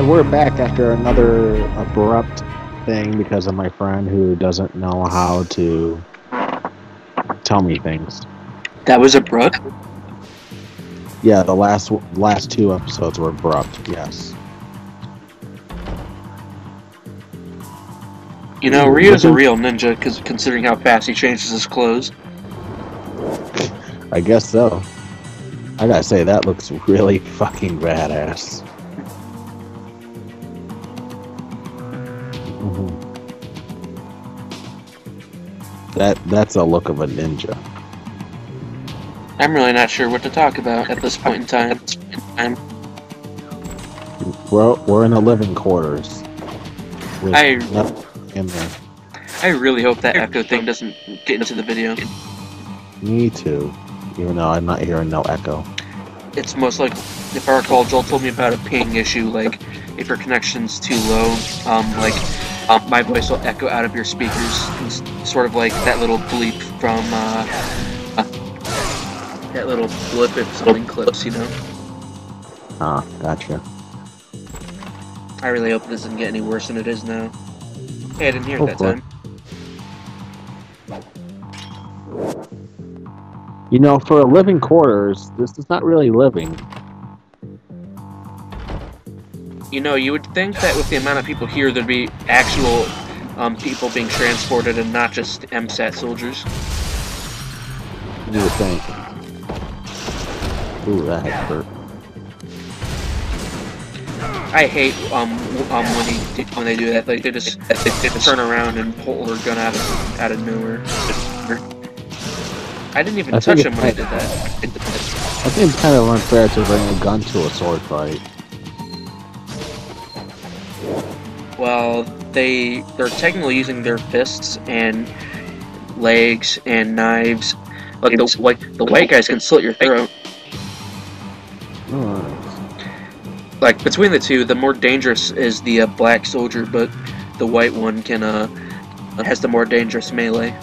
we're back after another abrupt thing because of my friend who doesn't know how to tell me things. That was abrupt? Yeah, the last two episodes were abrupt, yes. You know, Ryu's a real ninja, considering how fast he changes his clothes. I guess so. I gotta say, that looks really fucking badass. That's a look of a ninja. I'm really not sure what to talk about at this point in time. We're in the living quarters. I in there. I really hope that echo thing doesn't get into the video. Me too. Even though I'm not hearing no echo. It's most like, if I recall, Joel told me about a ping issue, like, if your connection's too low, my voice will echo out of your speakers, sort of like that little bleep from, that little blip if something clips, you know? Ah, gotcha. I really hope it doesn't get any worse than it is now. Hey, I didn't hear it that time. You know, for living quarters, this is not really living. You know, you would think that with the amount of people here, there'd be actual people being transported and not just MSAT soldiers. You would think. Ooh, that hurt. I hate when they do that. Like they just turn around and pull their gun out of nowhere. I didn't even touch him when I did that. I think it's kind of unfair to bring a gun to a sword fight. Well, they're technically using their fists and legs and knives. Like the white guys can slit your throat. Like between the two, the more dangerous is the black soldier, but the white one has the more dangerous melee.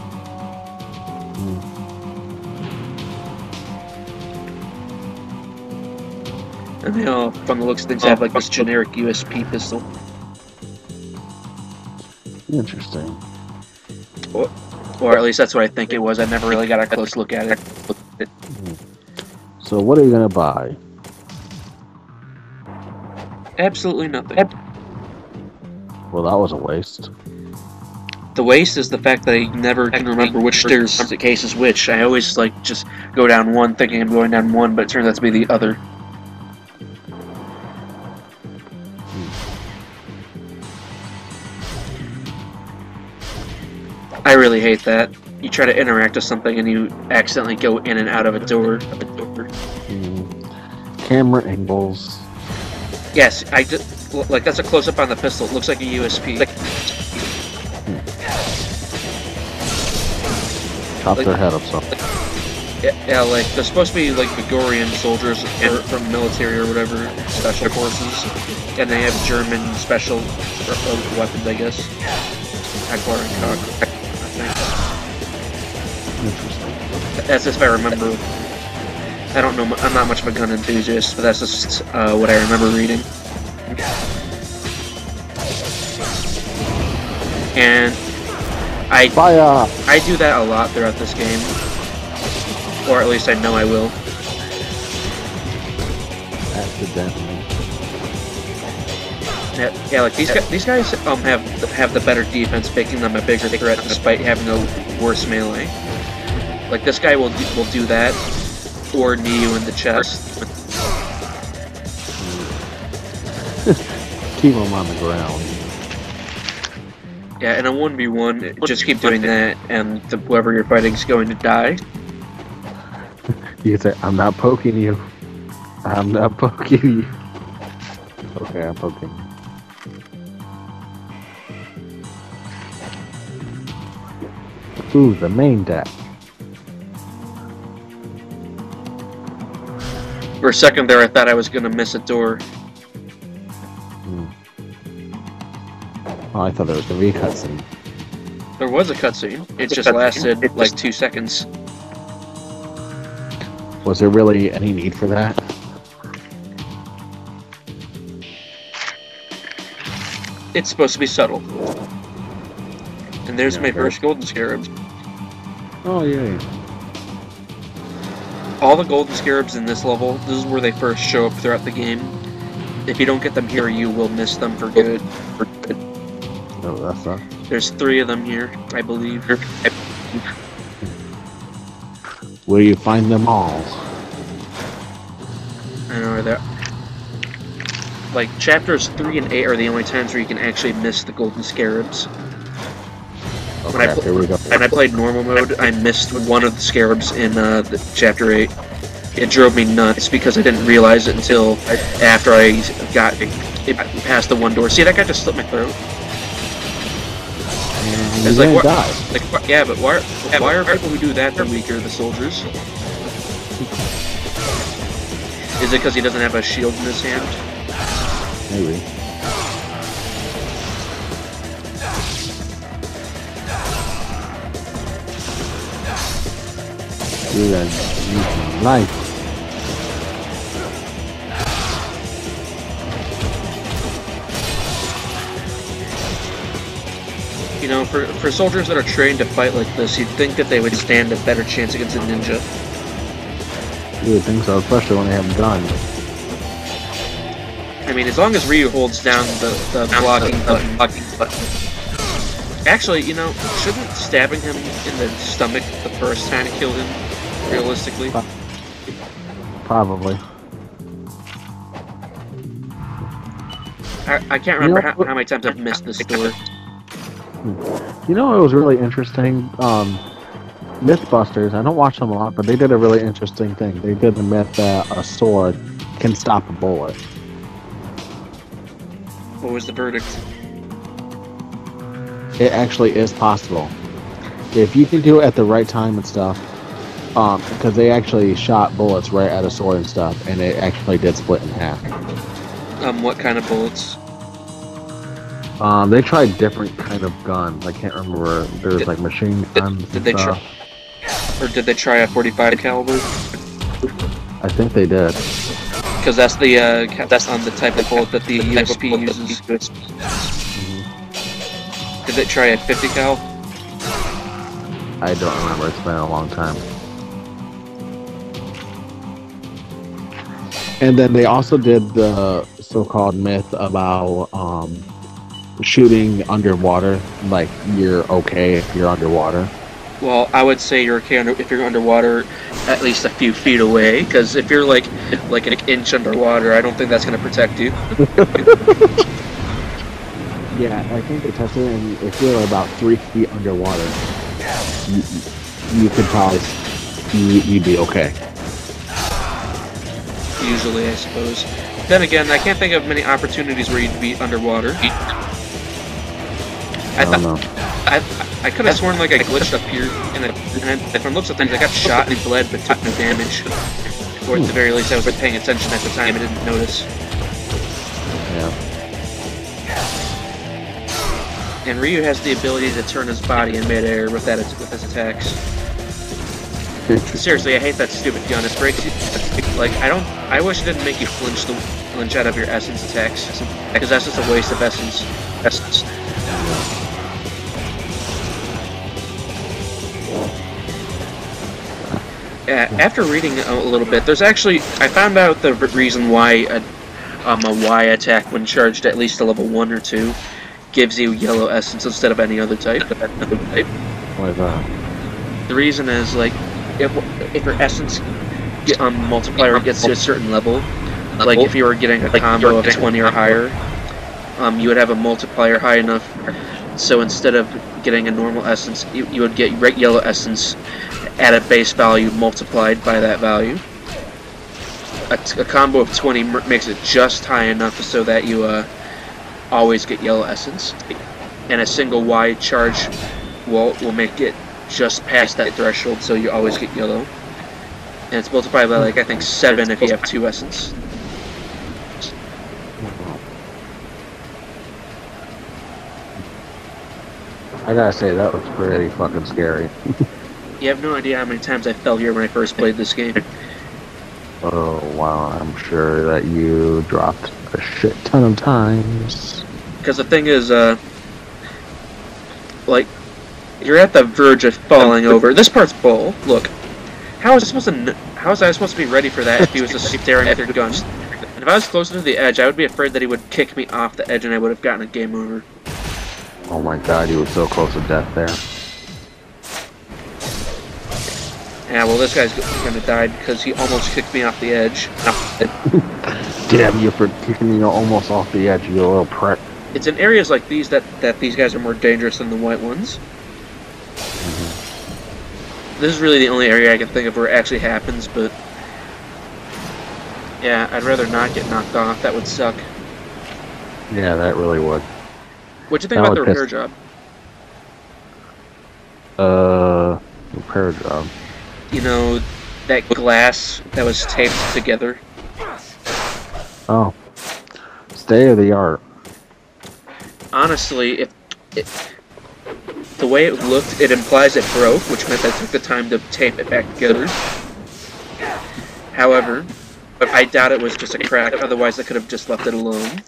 And they all, from the looks of things, have like this generic USP pistol. Interesting. Or at least that's what I think it was. I never really got a close look at it. So what are you gonna buy? Absolutely nothing. Well, that was a waste. The waste is the fact that I never can remember which case is which. I always like just go down one thinking I'm going down one, but it turns out to be the other. I really hate that. You try to interact with something and you accidentally go in and out of a door. Camera angles. Yes, like that's a close-up on the pistol. It looks like a USP. Chop their head up something. Yeah, like they're supposed to be like Gregorian soldiers from military or whatever, special forces, and they have German special weapons, I guess. Akbar and Cock, I think. Interesting. That's if I remember. I don't know. I'm not much of a gun enthusiast, but that's just what I remember reading. And I do that a lot throughout this game, or at least I know I will. Accidentally. Yeah, like these guys have the better defense, making them a bigger threat despite having a worse melee. Like this guy will do that, or knee you in the chest. Keep him on the ground. Yeah, in a 1v1, just keep doing that, and whoever you're fighting is going to die. You can say, "I'm not poking you. I'm not poking you." Okay, I'm poking you. Ooh, the main deck. For a second there, I thought I was gonna miss a door. Oh, I thought there was gonna be a cutscene. There was a cutscene. It just lasted like 2 seconds. Was there really any need for that? It's supposed to be subtle. And there's my first golden scarabs. Oh, yay. All the golden scarabs in this level, this is where they first show up throughout the game. If you don't get them here, you will miss them for good. Oh, that's not. There's 3 of them here, I believe. Where you find them all? I know, they're... Like, chapters 3 and 8 are the only times where you can actually miss the golden scarabs. Okay, here we go. When I played normal mode, I missed one of the scarabs in chapter 8. It drove me nuts because I didn't realize it until after I got it past the one door. See, that guy just slit my throat. It's like, yeah, but why are people who do that the weaker, the soldiers? Is it because he doesn't have a shield in his hand? Maybe. Do that knife. You know, for soldiers that are trained to fight like this, you'd think that they would stand a better chance against a ninja. You would think so, especially when they have guns. I mean, as long as Ryu holds down the blocking button. Actually, you know, shouldn't stabbing him in the stomach the first time kill him, realistically? Probably. I can't remember how many times I've missed this door. You know, it was really interesting. Mythbusters, I don't watch them a lot, but they did a really interesting thing. They did the myth that a sword can stop a bullet. What was the verdict? It actually is possible. If you can do it at the right time and stuff, because they actually shot bullets right at a sword and stuff, and it actually did split in half. What kind of bullets? They tried different kind of guns. I can't remember. There was like machine guns and stuff. Or did they try a 45 caliber? I think they did. Because that's the type of bullet that the USP uses. Did they try a 50 cal? I don't remember. It's been a long time. And then they also did the so-called myth about shooting underwater. Like, you're okay if you're underwater. Well, I would say you're okay if you're underwater at least a few feet away, because if you're like an inch underwater, I don't think that's going to protect you. Yeah, I think they tested it, and if you're about 3 feet underwater, you could probably you'd be okay. Usually, I suppose. Then again, I can't think of many opportunities where you'd be underwater. I don't know. I could have sworn like I glitched up here, and from looks of things, I got shot and bled, but took no damage. Or at the very least, I wasn't paying attention at the time. I didn't notice. Yeah. And Ryu has the ability to turn his body in midair with his attacks. Seriously, I hate that stupid gun. It breaks you. Like, I wish it didn't make you flinch out of your essence attacks, because that's just a waste of essence. After reading a little bit, there's actually I found out the reason why a Y attack, when charged at least to level 1 or 2, gives you yellow essence instead of any other type. Why is that? The reason is, like, if your essence multiplier gets to a certain level, like if you were getting a combo of 20 or higher, you would have a multiplier high enough, so instead of getting a normal essence, you would get yellow essence at a base value multiplied by that value. A combo of 20 makes it just high enough so that you always get yellow essence, and a single Y charge will make it just past that threshold, so you always get yellow. And it's multiplied by, like, I think 7 if you have 2 essence. I gotta say, that was pretty fucking scary. You have no idea how many times I fell here when I first played this game. Oh, wow, I'm sure that you dropped a shit ton of times. Because the thing is, like, you're at the verge of falling over. This part's bull. Look, how was I supposed to be ready for that if he was just staring at their gun? And if I was closer to the edge, I would be afraid that he would kick me off the edge and I would have gotten a game over. Oh my god, you were so close to death there. Yeah, well, this guy's gonna die because he almost kicked me off the edge. Damn you for kicking me almost off the edge, you little prick. It's in areas like these that these guys are more dangerous than the white ones. This is really the only area I can think of where it actually happens, but... yeah, I'd rather not get knocked off. That would suck. Yeah, that really would. What'd you think about the repair job? Repair job. You know, that glass that was taped together? Oh. State of the art. Honestly, if the way it looked, it implies it broke, which meant I took the time to tape it back together. However, I doubt it was just a crack, otherwise I could have just left it alone.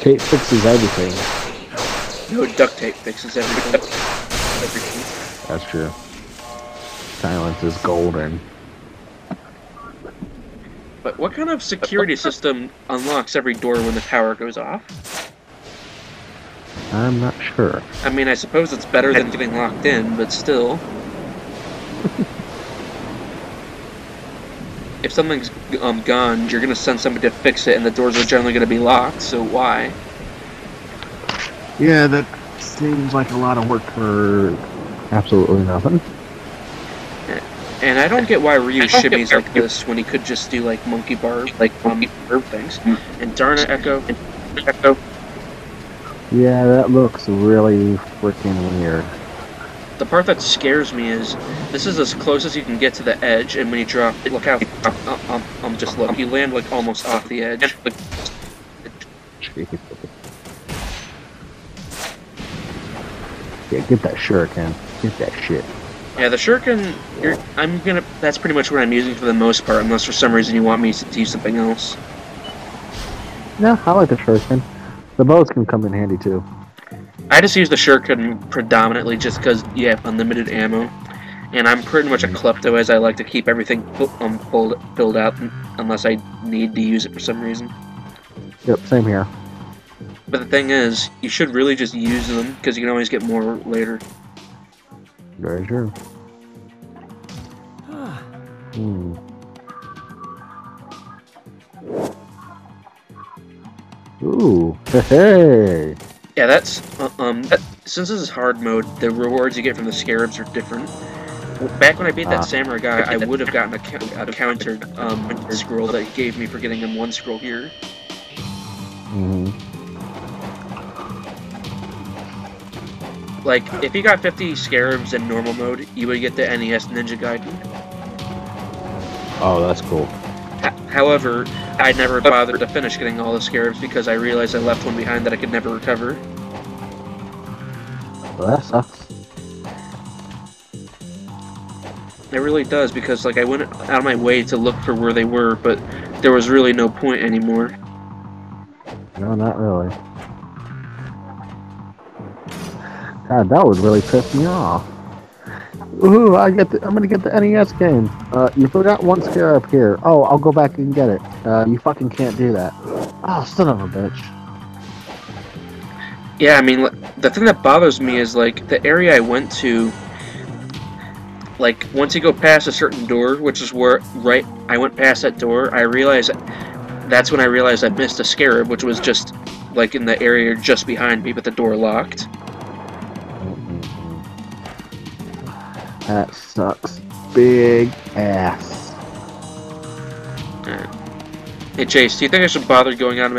Tape fixes everything. No, duct tape fixes everything. That's true. Silence is golden. But what kind of security system unlocks every door when the power goes off? I'm not sure. I mean, I suppose it's better than getting locked in, but still. If something's gone, you're gonna send somebody to fix it, and the doors are generally gonna be locked, so why? Yeah, that seems like a lot of work for absolutely nothing. And I don't get why Ryu shimmies like this when he could just do like monkey bar things. And darn it, Echo. Yeah, that looks really freaking weird. The part that scares me is this is as close as you can get to the edge, and when you drop, look how just look, you land like almost off the edge. Yeah, get that shuriken. Get that shit. Yeah, the shuriken, that's pretty much what I'm using for the most part, unless for some reason you want me to use something else. No, I like the shuriken. The bows can come in handy too. I just use the shuriken predominantly just because you have unlimited ammo, and I'm pretty much a klepto as I like to keep everything filled out unless I need to use it for some reason. Yep, same here. But the thing is, you should really just use them because you can always get more later. Very true. Ooh, hey! Yeah, that's since this is hard mode, the rewards you get from the scarabs are different. Back when I beat that samurai guy, I would have gotten a counter scroll that he gave me for getting him one scroll here. Like, if you got 50 scarabs in normal mode, you would get the NES Ninja Gaiden. Oh, that's cool. However, I never bothered to finish getting all the scarabs because I realized I left one behind that I could never recover. Well, that sucks. It really does, because like I went out of my way to look for where they were, but there was really no point anymore. No, not really. God, that would really piss me off. Ooh, I'm gonna get the NES game. You forgot one scarab here. Oh, I'll go back and get it. You fucking can't do that. Oh, son of a bitch. Yeah, I mean, the thing that bothers me is, like, the area I went to, like, once you go past a certain door, which is where, I went past that door, that's when I realized I missed a scarab, which was just, like, in the area just behind me, but the door locked. That sucks. Big ass. Hey Chase, do you think I should bother going out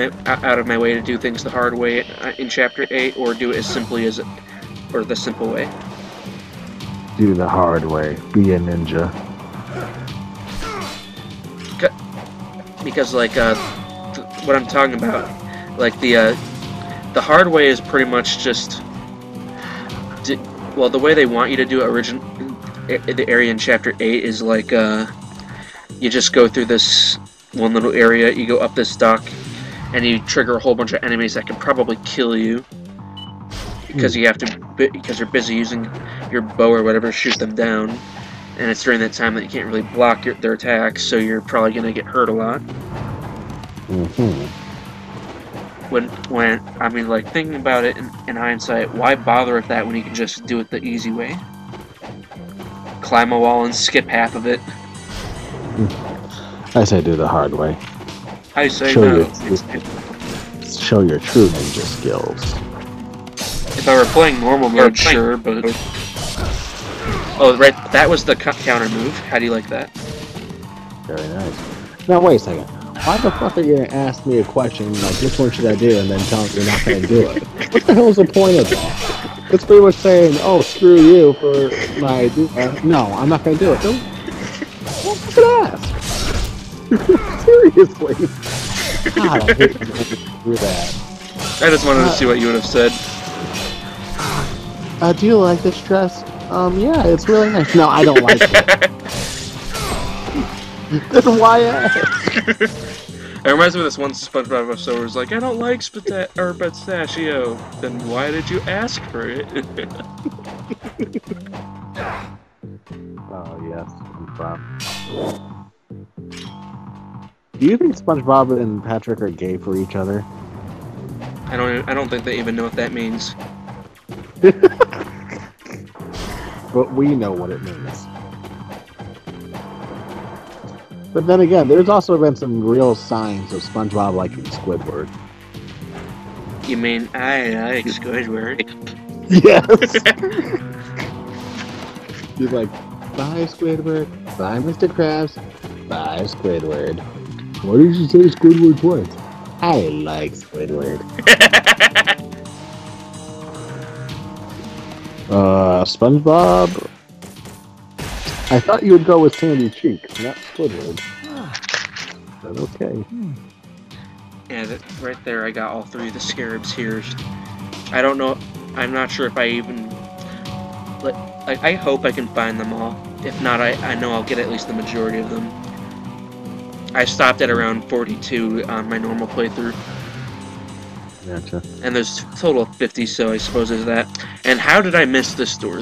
of my way to do things the hard way in Chapter 8, or do it as simply as or the simple way? Do the hard way. Be a ninja. Because, like, what I'm talking about, like, the hard way is pretty much just, well, the way they want you to do it the area in Chapter 8 is, like, you just go through this one little area, you go up this dock, and you trigger a whole bunch of enemies that can probably kill you because you have to because you're busy using your bow or whatever to shoot them down, and it's during that time that you can't really block their attacks, so you're probably gonna get hurt a lot. When I mean, like, thinking about it in hindsight, why bother with that when you can just do it the easy way? Climb a wall and skip half of it. I say do the hard way. I say show no. Show your true ninja skills. If I were playing normal mode, sure, but... Oh, right, that was the counter move. How do you like that? Very nice. Now, wait a second. Why the fuck are you gonna ask me a question like, which one should I do, and then tell me you're not gonna do it? What the hell is the point of that? It's pretty much saying, oh, screw you for my idea. No, I'm not gonna do it. Don't fucking ask. Seriously. God, I hate when people do that. I just wanted to see what you would have said. Do you like this dress? Yeah, it's really nice. No, I don't like it. Then why ask? It reminds me of this one SpongeBob episode where it's like, I don't like pistachio. Then why did you ask for it? Oh, yes, SpongeBob. Do you think SpongeBob and Patrick are gay for each other? I don't think they even know what that means. But we know what it means. But then again, there's also been some real signs of SpongeBob liking Squidward. You mean I like Squidward? Yes! He's like, bye Squidward, bye Mr. Krabs, bye Squidward. Why did you say Squidward twice? I like Squidward. SpongeBob? I thought you would go with Sandy Cheeks, not Squidward. But okay. Yeah, right there I got all three of the scarabs here. I don't know, I'm not sure if I even... Like, I hope I can find them all. If not, I know I'll get at least the majority of them. I stopped at around 42 on my normal playthrough. Gotcha. And there's a total of 50, so I suppose there's that. And how did I miss this door? I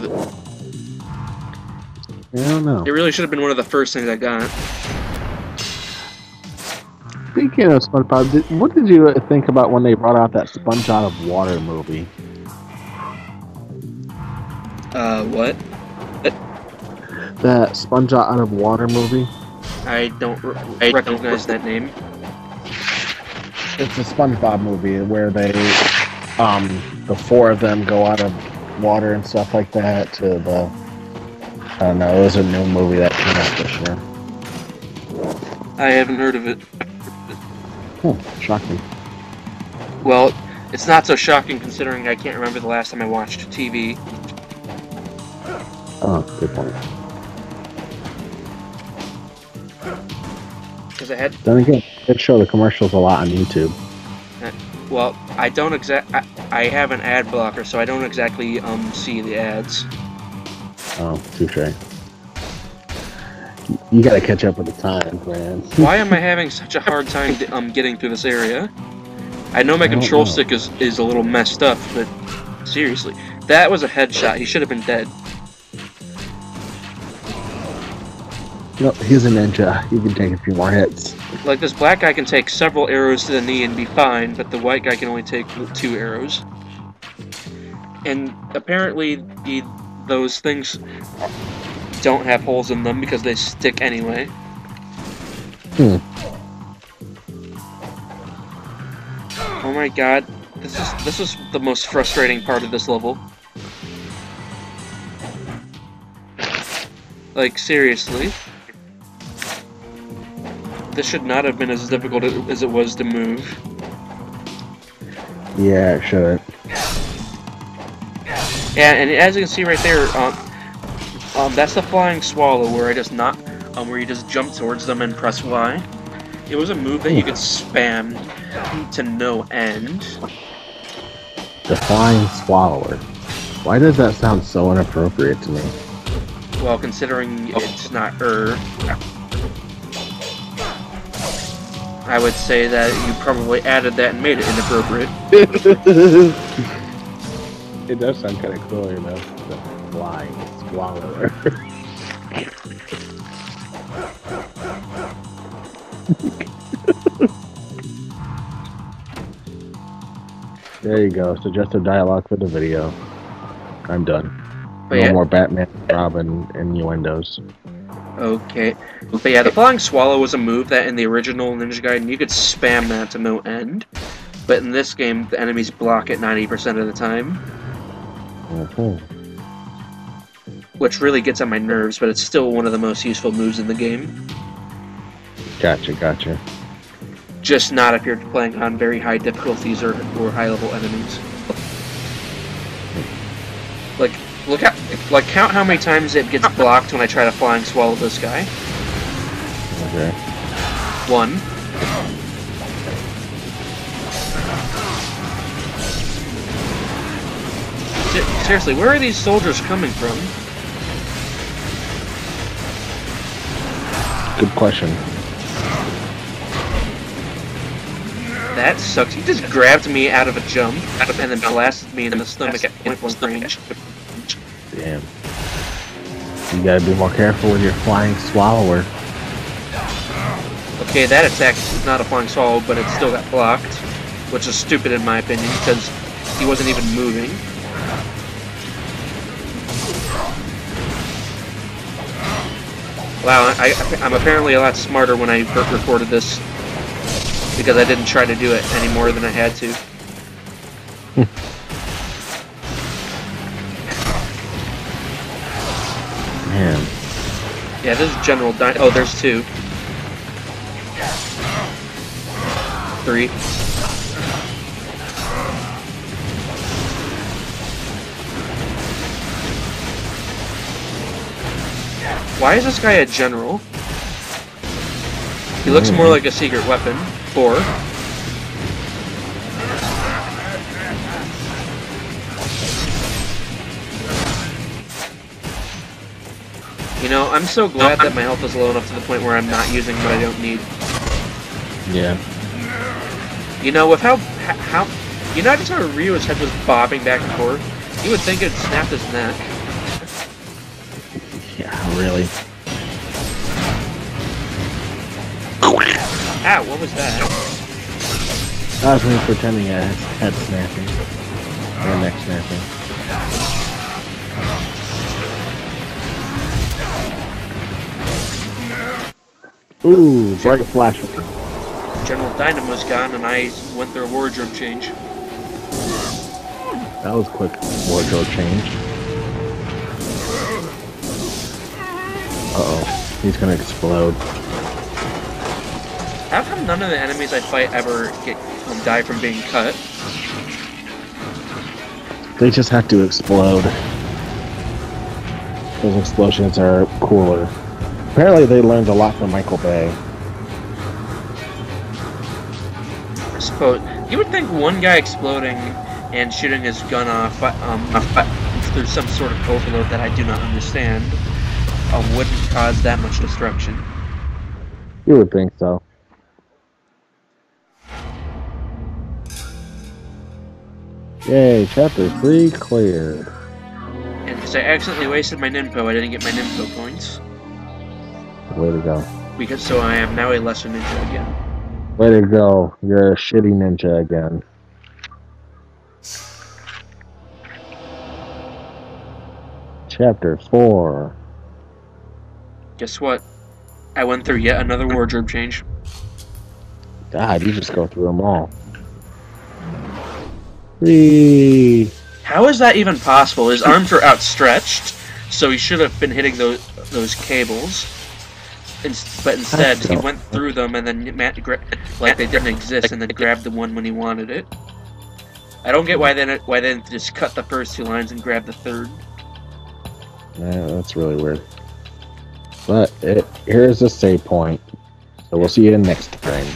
don't know. It really should have been one of the first things I got. Speaking of SpongeBob, what did you think about when they brought out that Sponge Out of Water movie? What? That Sponge Out of Water movie? I don't recognize that name. It's a SpongeBob movie where they, the four of them go out of water and stuff like that to the, I don't know, it was a new movie that came out this year. I haven't heard of it. Shocking. Well, it's not so shocking considering I can't remember the last time I watched TV. Oh, good point. Because I had... Then again, they show the commercials a lot on YouTube. Well, I don't I have an ad blocker, so I don't exactly see the ads. Oh, touche. You gotta catch up with the times, man. Why am I having such a hard time getting through this area? I know my control stick is a little messed up, but seriously, that was a headshot. He should have been dead. No, he's a ninja. He can take a few more hits. Like, this black guy can take several arrows to the knee and be fine, but the white guy can only take 2 arrows. And apparently, those things don't have holes in them because they stick anyway. Oh my god, this is the most frustrating part of this level. Like, seriously. This should not have been as difficult as it was to move. Yeah, it should. Yeah, and as you can see right there, that's the flying swallow where where you just jump towards them and press Y. It was a move that you could spam to no end. The flying swallower. Why does that sound so inappropriate to me? Well, considering it's not I would say that you probably added that and made it inappropriate. It does sound kind of cooler though. The flying swallower. There you go. Suggested dialogue for the video. I'm done. But No yeah. more Batman, Robin innuendos. Okay. But yeah, the flying swallow was a move that in the original Ninja Gaiden you could spam that to no end. But in this game, the enemies block it 90% of the time. Which really gets on my nerves, but it's still one of the most useful moves in the game. Gotcha. Just not if you're playing on very high difficulties or high-level enemies. Like, count how many times it gets blocked when I try to flying swallow this guy. Okay. 1. Seriously, where are these soldiers coming from? Good question. That sucks. He just grabbed me out of a jump and then blasted me in the stomach at point-blank range. Damn. You gotta be more careful with your flying swallower. Okay, that attack is not a flying swallow, but it still got blocked, which is stupid in my opinion because he wasn't even moving. Wow, I'm apparently a lot smarter when I recorded this because I didn't try to do it any more than I had to. Man. Yeah, this is General Oh, there's 2. 3. Why is this guy a general? He looks more like a secret weapon. 4. You know, I'm so glad that my health is low enough to the point where I'm not using what I don't need. Yeah. You know, with how you know, I just how Ryu's head was bobbing back and forth. You would think it'd snap his neck. Yeah, really. Ah, what was that? I was really pretending I had head snapping. Or neck snapping. Ooh, bright flash. General Dynamo's gone and I went through a wardrobe change. That was quick wardrobe change. Uh-oh. He's gonna explode. How come none of the enemies I fight ever die from being cut? They just have to explode. Those explosions are cooler. Apparently they learned a lot from Michael Bay. I suppose you would think one guy exploding and shooting his gun off through some sort of overload that I do not understand wouldn't cause that much destruction. You would think so. Yay, chapter 3 cleared. And because I accidentally wasted my Ninpo, I didn't get my Ninpo points. Way to go. Because so I am now a lesser ninja again. Way to go. You're a shitty ninja again. Chapter 4. Guess what? I went through yet another wardrobe change. God, you just go through them all. 3. How is that even possible? His arms were outstretched, so he should have been hitting those cables. But instead, he went through them and then like they didn't exist, and then grabbed the one when he wanted it. I don't get why they didn't just cut the first 2 lines and grab the third. Yeah, that's really weird. But here's the save point. So we'll see you next time.